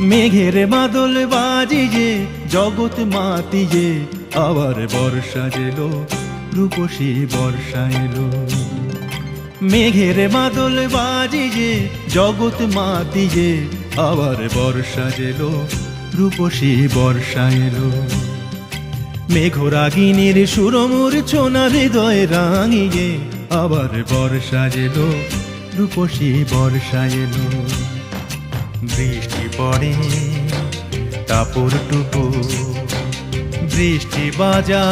মেঘের বাদল বাজিয়ে জগৎ মাতিয়ে আবার বর্ষা এলো, রূপসী বর্ষা এলো। মেঘের বাদল বাজিয়ে জগৎ মাতিয়ে আবার বর্ষা এলো, রূপসী বর্ষা এলো। মেঘরাগিনীর সুরমূর্ছনা হৃদয় রাঙিয়ে আবার বর্ষা এলো, রূপসী বর্ষা এলো। বৃষ্টি পড়ে টাপুর টুপু, বৃষ্টি বাজা।